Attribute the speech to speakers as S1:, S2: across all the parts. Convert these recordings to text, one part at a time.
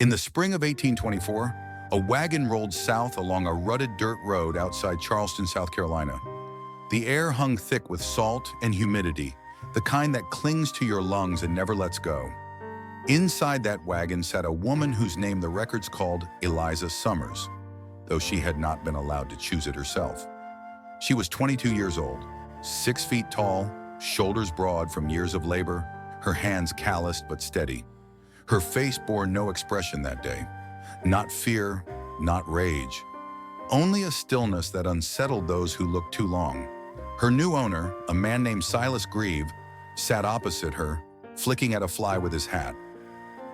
S1: In the spring of 1824, a wagon rolled south along a rutted dirt road outside Charleston, South Carolina. The air hung thick with salt and humidity, the kind that clings to your lungs and never lets go. Inside that wagon sat a woman whose name the records called Eliza Summers, though she had not been allowed to choose it herself. She was 22 years old, 6 feet tall, shoulders broad from years of labor, her hands calloused but steady. Her face bore no expression that day. Not fear, not rage. Only a stillness that unsettled those who looked too long. Her new owner, a man named Silas Grieve, sat opposite her, flicking at a fly with his hat.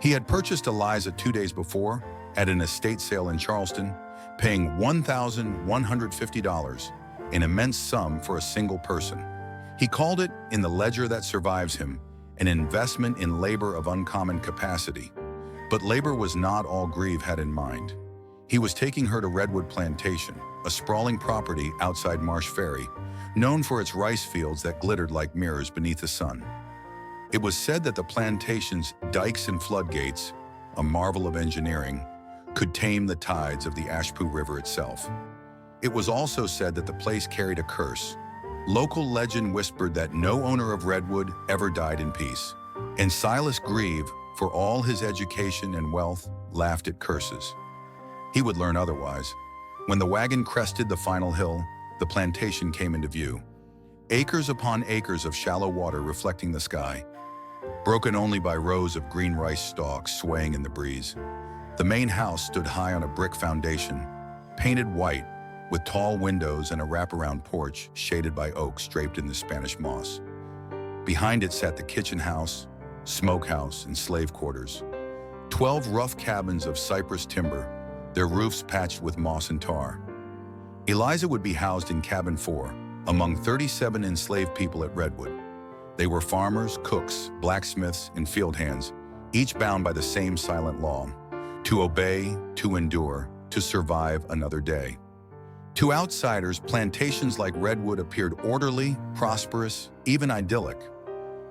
S1: He had purchased Eliza 2 days before at an estate sale in Charleston, paying $1,150, an immense sum for a single person. He called it, in the ledger that survives him, an investment in labor of uncommon capacity. But labor was not all Grieve had in mind. He was taking her to Redwood Plantation, a sprawling property outside Marsh Ferry, known for its rice fields that glittered like mirrors beneath the sun. It was said that the plantation's dikes and floodgates, a marvel of engineering, could tame the tides of the Ashpoo River itself. It was also said that the place carried a curse. Local legend whispered that no owner of Redwood ever died in peace. And Silas Grieve, for all his education and wealth, laughed at curses. He would learn otherwise. When the wagon crested the final hill, the plantation came into view. Acres upon acres of shallow water reflecting the sky, broken only by rows of green rice stalks swaying in the breeze. The main house stood high on a brick foundation, painted white, with tall windows and a wraparound porch shaded by oaks draped in the Spanish moss. Behind it sat the kitchen house, smokehouse, and slave quarters. 12 rough cabins of cypress timber, their roofs patched with moss and tar. Eliza would be housed in cabin 4, among 37 enslaved people at Redwood. They were farmers, cooks, blacksmiths, and field hands, each bound by the same silent law: to obey, to endure, to survive another day. To outsiders, plantations like Redwood appeared orderly, prosperous, even idyllic.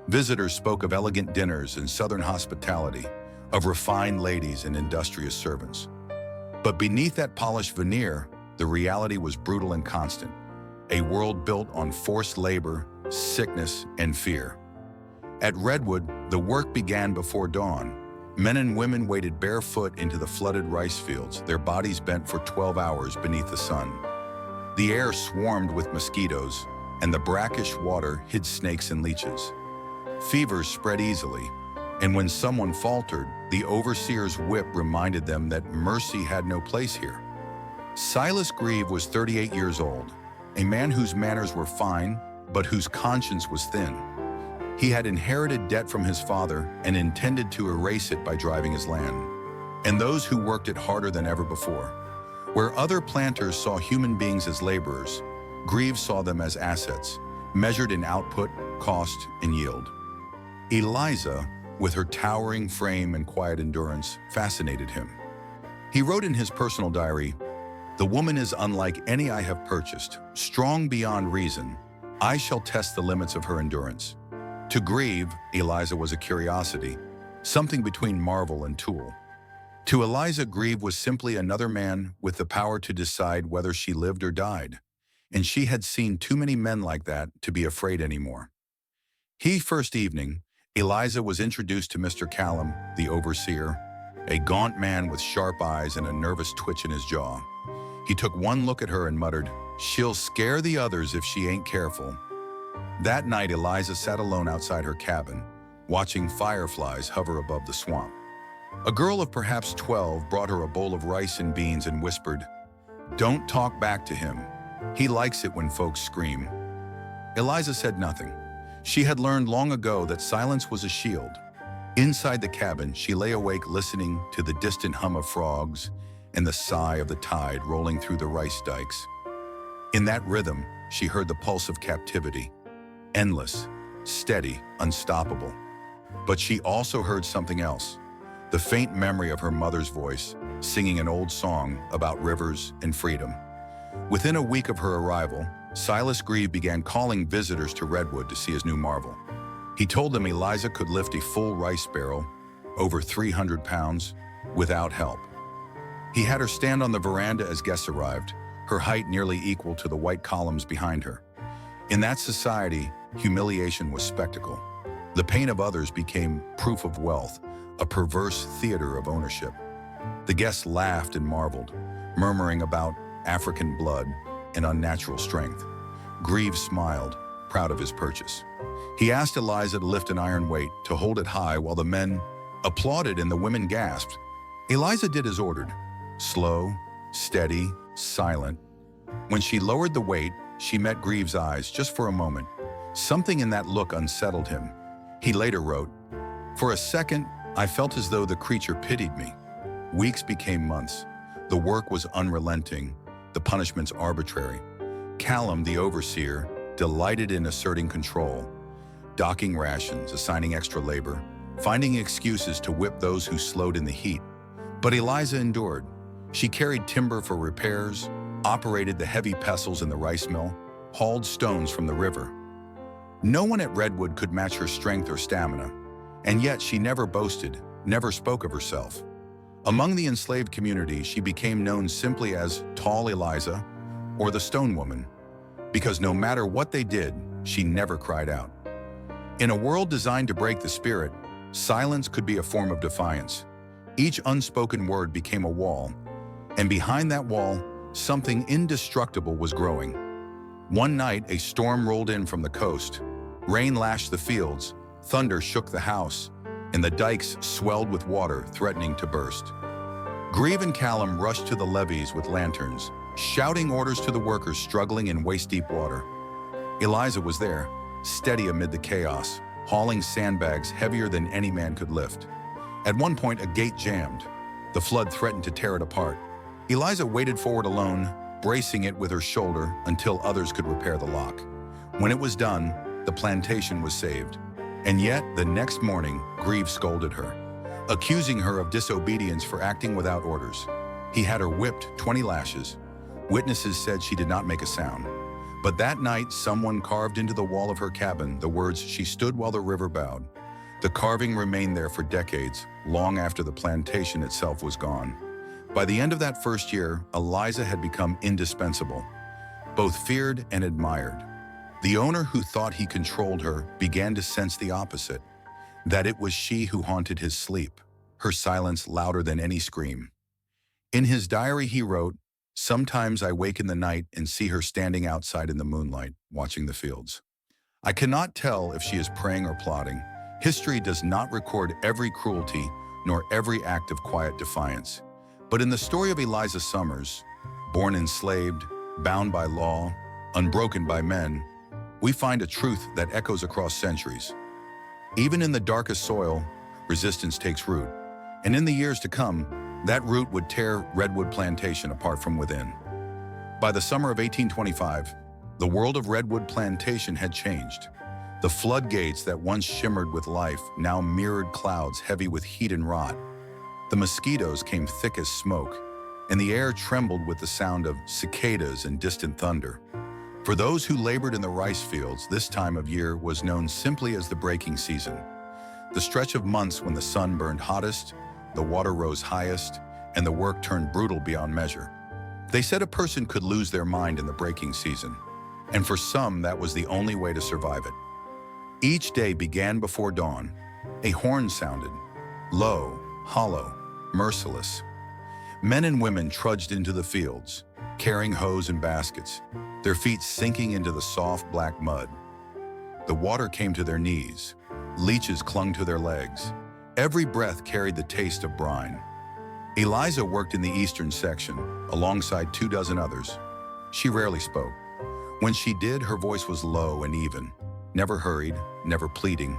S1: Visitors spoke of elegant dinners and southern hospitality, of refined ladies and industrious servants. But beneath that polished veneer, the reality was brutal and constant, a world built on forced labor, sickness, and fear. At Redwood, the work began before dawn. Men and women waded barefoot into the flooded rice fields, their bodies bent for 12 hours beneath the sun. The air swarmed with mosquitoes, and the brackish water hid snakes and leeches. Fevers spread easily, and when someone faltered, the overseer's whip reminded them that mercy had no place here. Silas Grieve was 38 years old, a man whose manners were fine, but whose conscience was thin. He had inherited debt from his father and intended to erase it by driving his land. And those who worked it harder than ever before. Where other planters saw human beings as laborers, Grieve saw them as assets, measured in output, cost, and yield. Eliza, with her towering frame and quiet endurance, fascinated him. He wrote in his personal diary, "The woman is unlike any I have purchased, strong beyond reason. I shall test the limits of her endurance." To Grieve, Eliza was a curiosity, something between marvel and tool. To Eliza, Grieve was simply another man with the power to decide whether she lived or died, and she had seen too many men like that to be afraid anymore. First evening, Eliza was introduced to Mr. Callum, the overseer, a gaunt man with sharp eyes and a nervous twitch in his jaw. He took one look at her and muttered, "She'll scare the others if she ain't careful." That night, Eliza sat alone outside her cabin, watching fireflies hover above the swamp. A girl of perhaps 12 brought her a bowl of rice and beans and whispered, "Don't talk back to him. He likes it when folks scream." Eliza said nothing. She had learned long ago that silence was a shield. Inside the cabin, she lay awake listening to the distant hum of frogs and the sigh of the tide rolling through the rice dikes. In that rhythm, she heard the pulse of captivity, endless, steady, unstoppable. But she also heard something else, the faint memory of her mother's voice, singing an old song about rivers and freedom. Within a week of her arrival, Silas Grieve began calling visitors to Redwood to see his new marvel. He told them Eliza could lift a full rice barrel, over 300 pounds, without help. He had her stand on the veranda as guests arrived, her height nearly equal to the white columns behind her. In that society, humiliation was spectacle. The pain of others became proof of wealth, a perverse theater of ownership. The guests laughed and marveled, murmuring about African blood and unnatural strength. Grieve smiled, proud of his purchase. He asked Eliza to lift an iron weight, to hold it high while the men applauded and the women gasped. Eliza did as ordered, slow, steady, silent. When she lowered the weight, she met Grieve's eyes just for a moment. Something in that look unsettled him. He later wrote, "For a second, I felt as though the creature pitied me. Weeks became months. The work was unrelenting, the punishments arbitrary. Callum, the overseer, delighted in asserting control, docking rations, assigning extra labor, finding excuses to whip those who slowed in the heat. But Eliza endured. She carried timber for repairs, operated the heavy pestles in the rice mill, hauled stones from the river. No one at Redwood could match her strength or stamina, and yet she never boasted, never spoke of herself. Among the enslaved community, she became known simply as Tall Eliza or the Stone Woman, because no matter what they did, she never cried out. In a world designed to break the spirit, silence could be a form of defiance. Each unspoken word became a wall, and behind that wall, something indestructible was growing. One night, a storm rolled in from the coast. Rain lashed the fields, thunder shook the house, and the dikes swelled with water, threatening to burst. Grieve and Callum rushed to the levees with lanterns, shouting orders to the workers struggling in waist-deep water. Eliza was there, steady amid the chaos, hauling sandbags heavier than any man could lift. At one point, a gate jammed. The flood threatened to tear it apart. Eliza waded forward alone, bracing it with her shoulder until others could repair the lock. When it was done, the plantation was saved. And yet, the next morning, Grieve scolded her, accusing her of disobedience for acting without orders. He had her whipped 20 lashes. Witnesses said she did not make a sound. But that night, someone carved into the wall of her cabin the words, "She stood while the river bowed." The carving remained there for decades, long after the plantation itself was gone. By the end of that first year, Eliza had become indispensable, both feared and admired. The owner who thought he controlled her began to sense the opposite, that it was she who haunted his sleep, her silence louder than any scream. In his diary he wrote, "Sometimes I wake in the night and see her standing outside in the moonlight, watching the fields. I cannot tell if she is praying or plotting. History does not record every cruelty nor every act of quiet defiance. But in the story of Eliza Summers, born enslaved, bound by law, unbroken by men, we find a truth that echoes across centuries. Even in the darkest soil, resistance takes root. And in the years to come, that root would tear Redwood Plantation apart from within." By the summer of 1825, the world of Redwood Plantation had changed. The floodgates that once shimmered with life now mirrored clouds heavy with heat and rot. The mosquitoes came thick as smoke, and the air trembled with the sound of cicadas and distant thunder. For those who labored in the rice fields, this time of year was known simply as the breaking season. The stretch of months when the sun burned hottest, the water rose highest, and the work turned brutal beyond measure. They said a person could lose their mind in the breaking season, and for some that was the only way to survive it. Each day began before dawn. A horn sounded, low, hollow, merciless. Men and women trudged into the fields, carrying hoes and baskets, their feet sinking into the soft black mud. The water came to their knees. Leeches clung to their legs. Every breath carried the taste of brine. Eliza worked in the eastern section, alongside 24 others. She rarely spoke. When she did, her voice was low and even, never hurried, never pleading.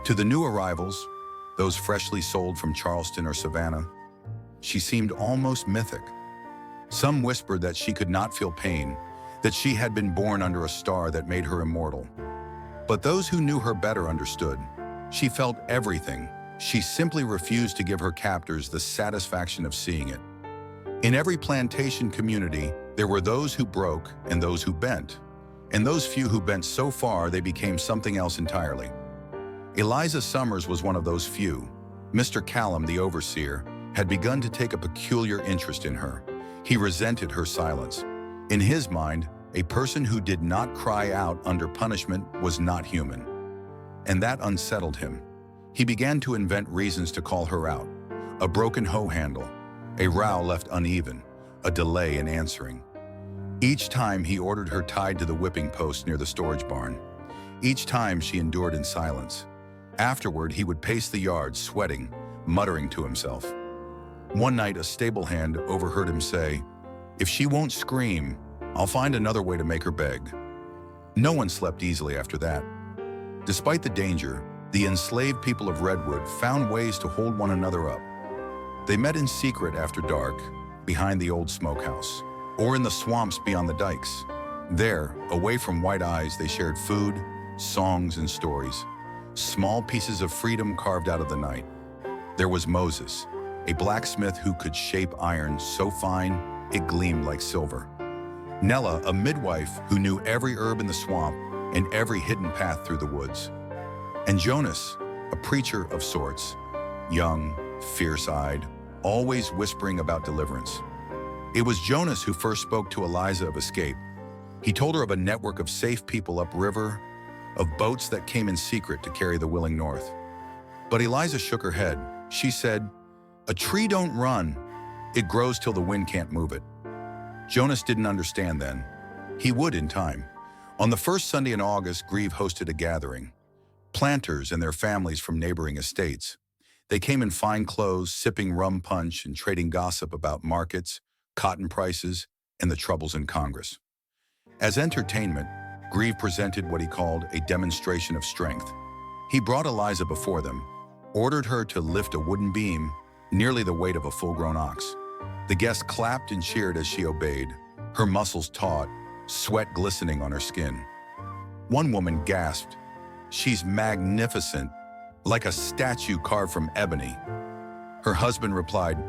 S1: To the new arrivals, those freshly sold from Charleston or Savannah, she seemed almost mythic. Some whispered that she could not feel pain, that she had been born under a star that made her immortal. But those who knew her better understood. She felt everything. She simply refused to give her captors the satisfaction of seeing it. In every plantation community, there were those who broke and those who bent, and those few who bent so far they became something else entirely. Eliza Summers was one of those few. Mr. Callum, the overseer, had begun to take a peculiar interest in her. He resented her silence. In his mind, a person who did not cry out under punishment was not human. And that unsettled him. He began to invent reasons to call her out. A broken hoe handle, a row left uneven, a delay in answering. Each time he ordered her tied to the whipping post near the storage barn. Each time she endured in silence. Afterward, he would pace the yard, sweating, muttering to himself. One night, a stable hand overheard him say, "If she won't scream, I'll find another way to make her beg." No one slept easily after that. Despite the danger, the enslaved people of Redwood found ways to hold one another up. They met in secret after dark, behind the old smokehouse, or in the swamps beyond the dikes. There, away from white eyes, they shared food, songs, and stories, small pieces of freedom carved out of the night. There was Moses, a blacksmith who could shape iron so fine it gleamed like silver. Nella, a midwife who knew every herb in the swamp and every hidden path through the woods. And Jonas, a preacher of sorts, young, fierce-eyed, always whispering about deliverance. It was Jonas who first spoke to Eliza of escape. He told her of a network of safe people upriver, of boats that came in secret to carry the willing north. But Eliza shook her head. She said, "A tree don't run. It grows till the wind can't move it." Jonas didn't understand then. He would in time. On the first Sunday in August, Grieve hosted a gathering. Planters and their families from neighboring estates. They came in fine clothes, sipping rum punch and trading gossip about markets, cotton prices, and the troubles in Congress. As entertainment, Grieve presented what he called a demonstration of strength. He brought Eliza before them, ordered her to lift a wooden beam, nearly the weight of a full-grown ox. The guests clapped and cheered as she obeyed, her muscles taut, sweat glistening on her skin. One woman gasped, "She's magnificent, like a statue carved from ebony." Her husband replied,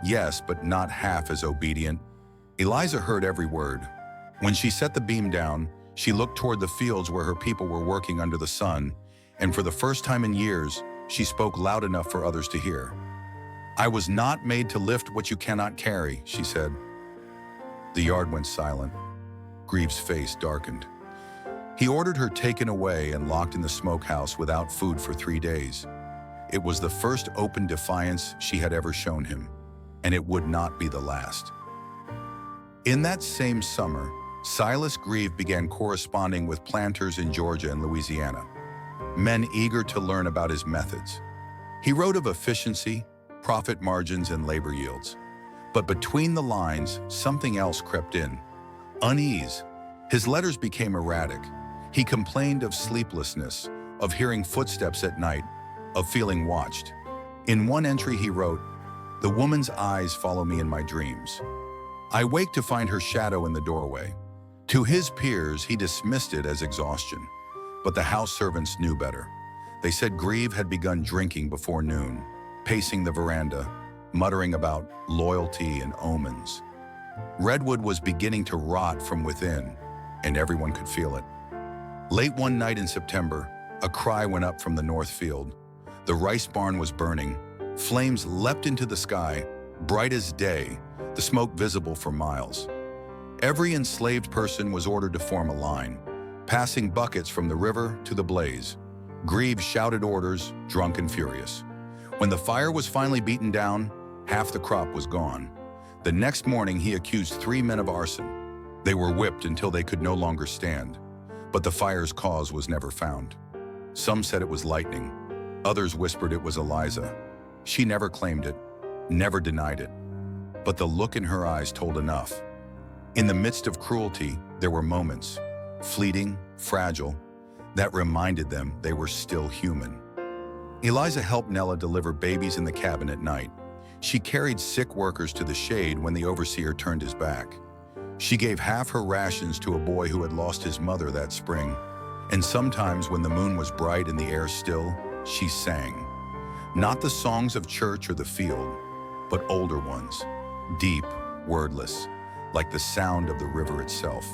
S1: "Yes, but not half as obedient." Eliza heard every word. When she set the beam down, she looked toward the fields where her people were working under the sun, and for the first time in years, she spoke loud enough for others to hear. "I was not made to lift what you cannot carry," she said. The yard went silent. Grieve's face darkened. He ordered her taken away and locked in the smokehouse without food for 3 days. It was the first open defiance she had ever shown him, and it would not be the last. In that same summer, Silas Grieve began corresponding with planters in Georgia and Louisiana, men eager to learn about his methods. He wrote of efficiency, profit margins, and labor yields. But between the lines, something else crept in. Unease. His letters became erratic. He complained of sleeplessness, of hearing footsteps at night, of feeling watched. In one entry he wrote, "The woman's eyes follow me in my dreams. I wake to find her shadow in the doorway." To his peers, he dismissed it as exhaustion. But the house servants knew better. They said Grieve had begun drinking before noon, pacing the veranda, muttering about loyalty and omens. Redwood was beginning to rot from within, and everyone could feel it. Late one night in September, a cry went up from the north field. The rice barn was burning. Flames leapt into the sky, bright as day, the smoke visible for miles. Every enslaved person was ordered to form a line, passing buckets from the river to the blaze. Grieve shouted orders, drunk and furious. When the fire was finally beaten down, half the crop was gone. The next morning, he accused 3 men of arson. They were whipped until they could no longer stand. But the fire's cause was never found. Some said it was lightning. Others whispered it was Eliza. She never claimed it, never denied it. But the look in her eyes told enough. In the midst of cruelty, there were moments, fleeting, fragile, that reminded them they were still human. Eliza helped Nella deliver babies in the cabin at night. She carried sick workers to the shade when the overseer turned his back. She gave half her rations to a boy who had lost his mother that spring. And sometimes when the moon was bright and the air still, she sang. Not the songs of church or the field, but older ones, deep, wordless, like the sound of the river itself.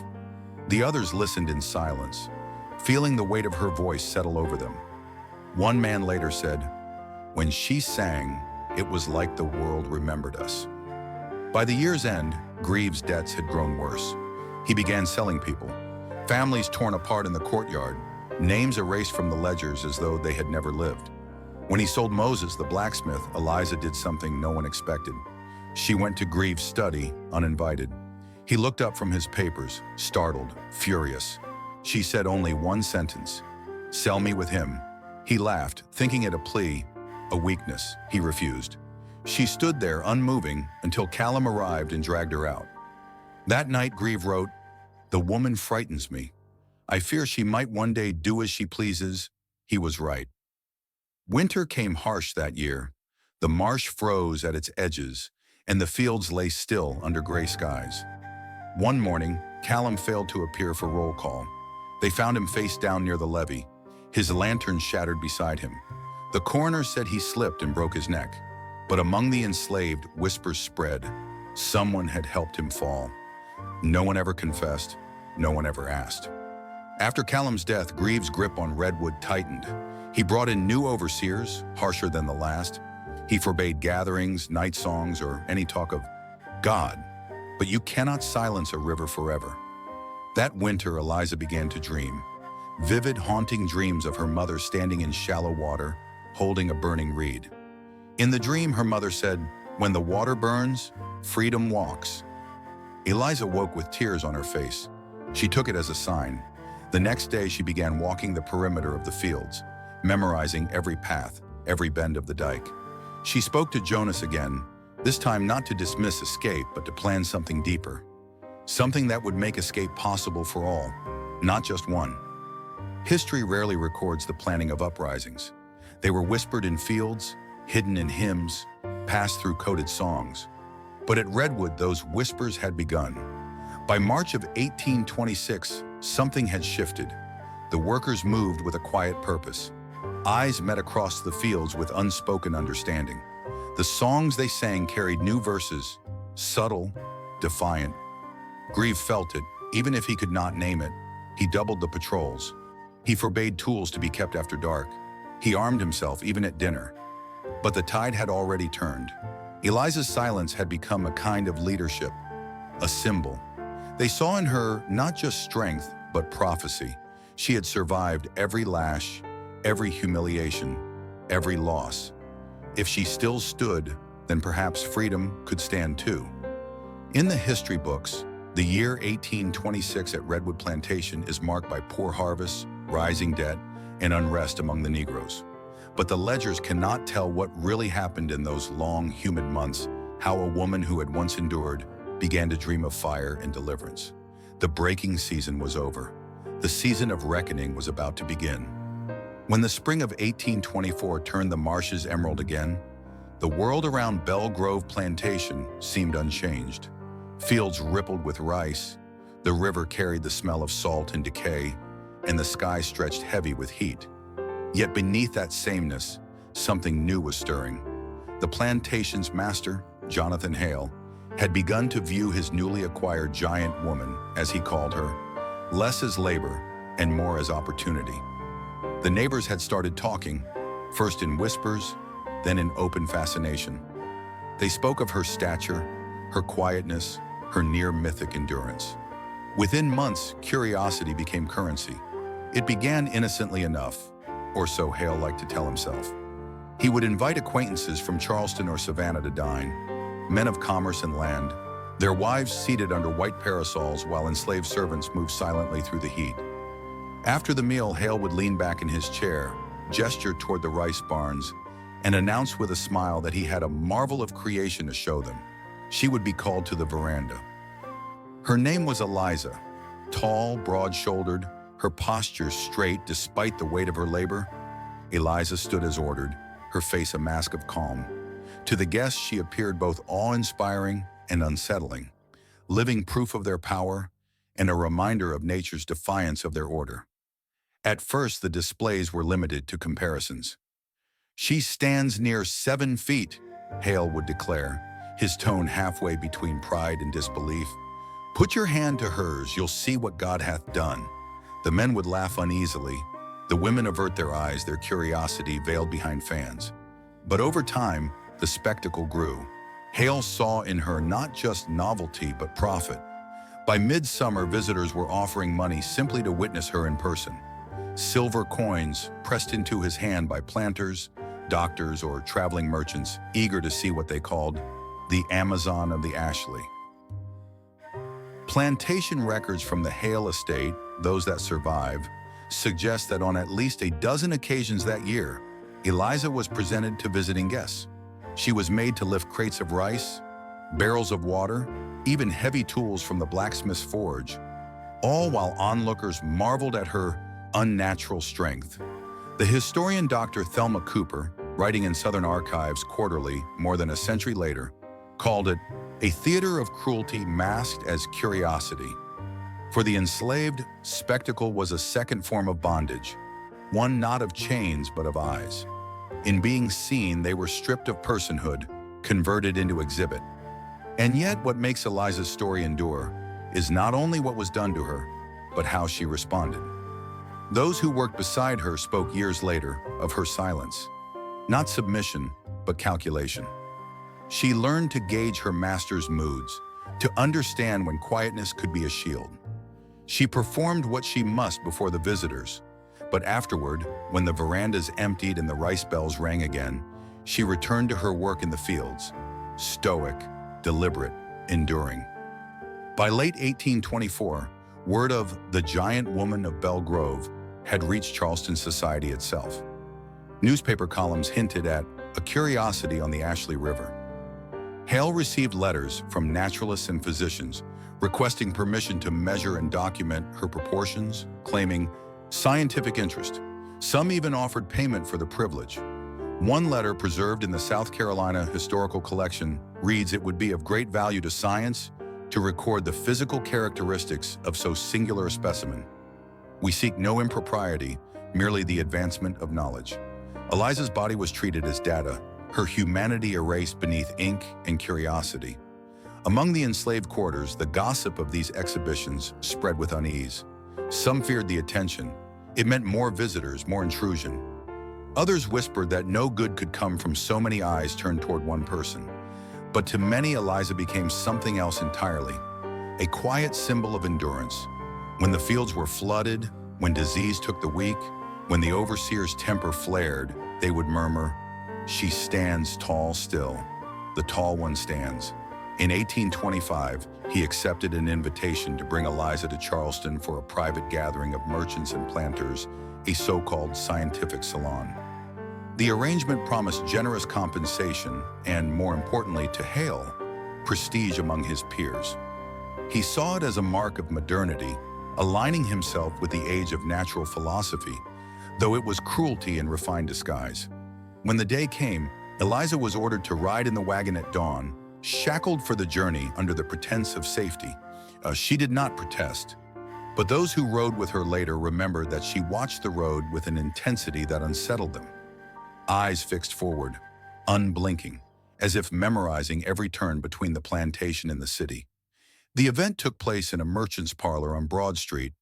S1: The others listened in silence, feeling the weight of her voice settle over them. One man later said, "When she sang, it was like the world remembered us. By the year's end, Greaves' debts had grown worse. He began selling people. Families torn apart in the courtyard, names erased from the ledgers as though they had never lived. When he sold Moses, the blacksmith, Eliza did something no one expected. She went to Greaves' study, uninvited. He looked up from his papers, startled, furious. She said only one sentence, "Sell me with him." He laughed, thinking it a plea, a weakness. He refused. She stood there, unmoving, until Callum arrived and dragged her out. That night, Greaves wrote, "The woman frightens me. I fear she might one day do as she pleases." He was right. Winter came harsh that year. The marsh froze at its edges, and the fields lay still under gray skies. One morning, Callum failed to appear for roll call. They found him face down near the levee, his lantern shattered beside him. The coroner said he slipped and broke his neck. But among the enslaved, whispers spread. Someone had helped him fall. No one ever confessed. No one ever asked. After Callum's death, Greaves' grip on Redwood tightened. He brought in new overseers, harsher than the last. He forbade gatherings, night songs, or any talk of God. But you cannot silence a river forever. That winter, Eliza began to dream. Vivid, haunting dreams of her mother standing in shallow water, holding a burning reed. In the dream, her mother said, "When the water burns, freedom walks." Eliza woke with tears on her face. She took it as a sign. The next day, she began walking the perimeter of the fields, memorizing every path, every bend of the dike. She spoke to Jonas again, this time not to dismiss escape, but to plan something deeper. Something that would make escape possible for all, not just one. History rarely records the planning of uprisings. They were whispered in fields, hidden in hymns, passed through coded songs. But at Redwood, those whispers had begun. By March of 1826, something had shifted. The workers moved with a quiet purpose. Eyes met across the fields with unspoken understanding. The songs they sang carried new verses, subtle, defiant. Greaves felt it, even if he could not name it. He doubled the patrols. He forbade tools to be kept after dark. He armed himself, even at dinner. But the tide had already turned. Eliza's silence had become a kind of leadership, a symbol. They saw in her not just strength, but prophecy. She had survived every lash, every humiliation, every loss. If she still stood, then perhaps freedom could stand too. In the history books, the year 1826 at Redwood Plantation is marked by poor harvests, rising debt, and unrest among the Negroes. But the ledgers cannot tell what really happened in those long, humid months, how a woman who had once endured began to dream of fire and deliverance. The breaking season was over. The season of reckoning was about to begin. When the spring of 1824 turned the marshes emerald again, the world around Belle Grove Plantation seemed unchanged. Fields rippled with rice, the river carried the smell of salt and decay, and the sky stretched heavy with heat. Yet beneath that sameness, something new was stirring. The plantation's master, Jonathan Hale, had begun to view his newly acquired giant woman, as he called her, less as labor and more as opportunity. The neighbors had started talking, first in whispers, then in open fascination. They spoke of her stature, her quietness, her near-mythic endurance. Within months, curiosity became currency. It began innocently enough, or so Hale liked to tell himself. He would invite acquaintances from Charleston or Savannah to dine, men of commerce and land, their wives seated under white parasols while enslaved servants moved silently through the heat. After the meal, Hale would lean back in his chair, gesture toward the rice barns, and announce with a smile that he had a marvel of creation to show them. She would be called to the veranda. Her name was Eliza. Tall, broad-shouldered, her posture straight despite the weight of her labor, Eliza stood as ordered, her face a mask of calm. To the guests, she appeared both awe-inspiring and unsettling, living proof of their power and a reminder of nature's defiance of their order. At first, the displays were limited to comparisons. "She stands near 7 feet, Hale would declare, his tone halfway between pride and disbelief. "Put your hand to hers, you'll see what God hath done." The men would laugh uneasily. The women avert their eyes, their curiosity veiled behind fans. But over time, the spectacle grew. Hale saw in her not just novelty but profit. By midsummer, visitors were offering money simply to witness her in person. Silver coins pressed into his hand by planters, doctors, or traveling merchants eager to see what they called the Amazon of the Ashley. Plantation records from the Hale estate, those that survive, suggest that on at least a dozen occasions that year, Eliza was presented to visiting guests. She was made to lift crates of rice, barrels of water, even heavy tools from the blacksmith's forge, all while onlookers marveled at her unnatural strength. The historian Dr. Thelma Cooper, writing in Southern Archives Quarterly more than a century later, called it a theater of cruelty masked as curiosity. For the enslaved, spectacle was a second form of bondage, one not of chains but of eyes. In being seen, they were stripped of personhood, converted into exhibit. And yet, what makes Eliza's story endure is not only what was done to her, but how she responded. Those who worked beside her spoke years later of her silence, not submission, but calculation. She learned to gauge her master's moods, to understand when quietness could be a shield. She performed what she must before the visitors, but afterward, when the verandas emptied and the rice bells rang again, she returned to her work in the fields, stoic, deliberate, enduring. By late 1824, word of the giant woman of Belle Grove had reached Charleston society itself. Newspaper columns hinted at a curiosity on the Ashley River. Hale received letters from naturalists and physicians requesting permission to measure and document her proportions, claiming scientific interest. Some even offered payment for the privilege. One letter preserved in the South Carolina Historical Collection reads it would be of great value to science to record the physical characteristics of so singular a specimen. We seek no impropriety, merely the advancement of knowledge. Eliza's body was treated as data, her humanity erased beneath ink and curiosity. Among the enslaved quarters, the gossip of these exhibitions spread with unease. Some feared the attention. It meant more visitors, more intrusion. Others whispered that no good could come from so many eyes turned toward one person. But to many, Eliza became something else entirely, a quiet symbol of endurance. When the fields were flooded, when disease took the weak, when the overseer's temper flared, they would murmur, "She stands tall still. The tall one stands." In 1825, he accepted an invitation to bring Eliza to Charleston for a private gathering of merchants and planters, a so-called scientific salon. The arrangement promised generous compensation and, more importantly to Hale, prestige among his peers. He saw it as a mark of modernity, aligning himself with the age of natural philosophy, though it was cruelty in refined disguise. When the day came, Eliza was ordered to ride in the wagon at dawn, shackled for the journey under the pretense of safety. She did not protest, but those who rode with her later remembered that she watched the road with an intensity that unsettled them. Eyes fixed forward, unblinking, as if memorizing every turn between the plantation and the city. The event took place in a merchant's parlor on Broad Street,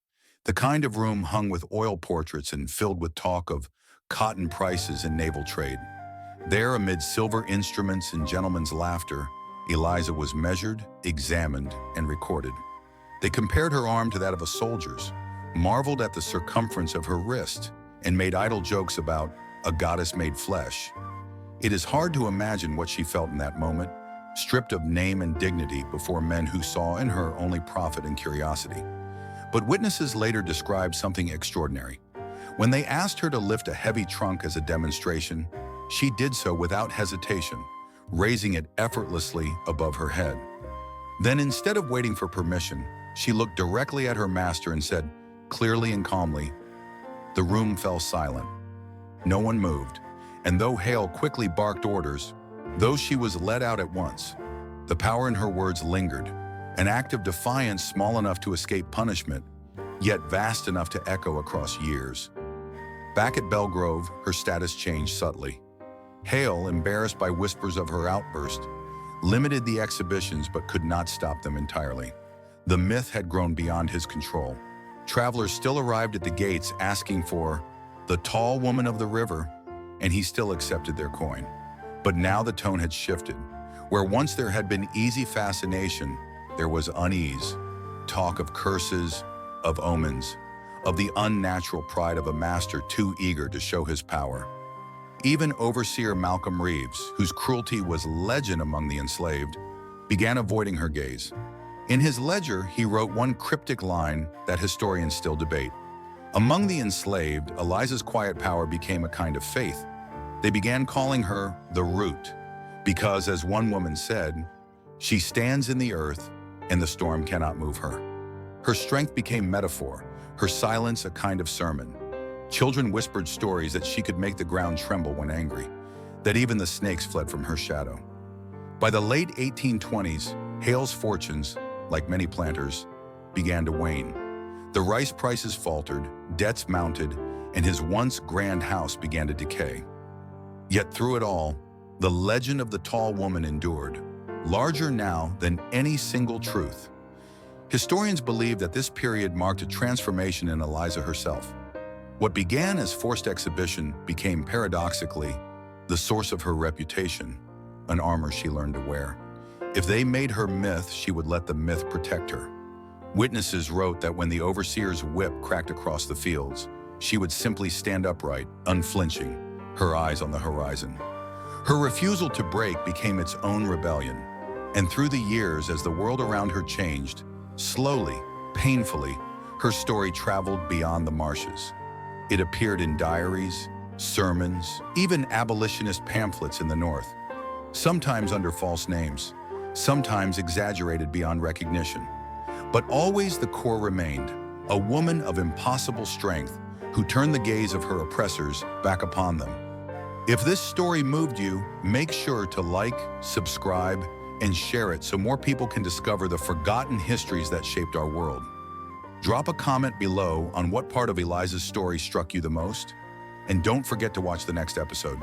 S1: the kind of room hung with oil portraits and filled with talk of cotton prices and naval trade. There, amid silver instruments and gentlemen's laughter, Eliza was measured, examined, and recorded. They compared her arm to that of a soldier's, marveled at the circumference of her wrist, and made idle jokes about a goddess made flesh. It is hard to imagine what she felt in that moment, stripped of name and dignity before men who saw in her only profit and curiosity. But witnesses later described something extraordinary. When they asked her to lift a heavy trunk as a demonstration, she did so without hesitation, raising it effortlessly above her head. Then, instead of waiting for permission, she looked directly at her master and said, clearly and calmly, the room fell silent. No one moved, and though Hale quickly barked orders, though she was led out at once, the power in her words lingered, an act of defiance small enough to escape punishment, yet vast enough to echo across years. Back at Belle Grove, her status changed subtly. Hale, embarrassed by whispers of her outburst, limited the exhibitions but could not stop them entirely. The myth had grown beyond his control. Travelers still arrived at the gates asking for the tall woman of the river, and he still accepted their coin. But now the tone had shifted. Where once there had been easy fascination, there was unease, talk of curses, of omens, of the unnatural pride of a master too eager to show his power. Even overseer Malcolm Reeves, whose cruelty was legend among the enslaved, began avoiding her gaze. In his ledger, he wrote one cryptic line that historians still debate. Among the enslaved, Eliza's quiet power became a kind of faith. They began calling her the Root, because, as one woman said, she stands in the earth and the storm cannot move her. Her strength became metaphor, her silence a kind of sermon. Children whispered stories that she could make the ground tremble when angry, that even the snakes fled from her shadow. By the late 1820s, Hale's fortunes, like many planters, began to wane. The rice prices faltered, debts mounted, and his once grand house began to decay. Yet through it all, the legend of the tall woman endured, larger now than any single truth. Historians believe that this period marked a transformation in Eliza herself. What began as forced exhibition became paradoxically the source of her reputation, an armor she learned to wear. If they made her myth, she would let the myth protect her. Witnesses wrote that when the overseer's whip cracked across the fields, she would simply stand upright, unflinching, her eyes on the horizon. Her refusal to break became its own rebellion, and through the years, as the world around her changed, slowly, painfully, her story traveled beyond the marshes. It appeared in diaries, sermons, even abolitionist pamphlets in the North, sometimes under false names, sometimes exaggerated beyond recognition. But always the core remained, a woman of impossible strength who turned the gaze of her oppressors back upon them. If this story moved you, make sure to like, subscribe, and share it so more people can discover the forgotten histories that shaped our world. Drop a comment below on what part of Eliza's story struck you the most, and don't forget to watch the next episode.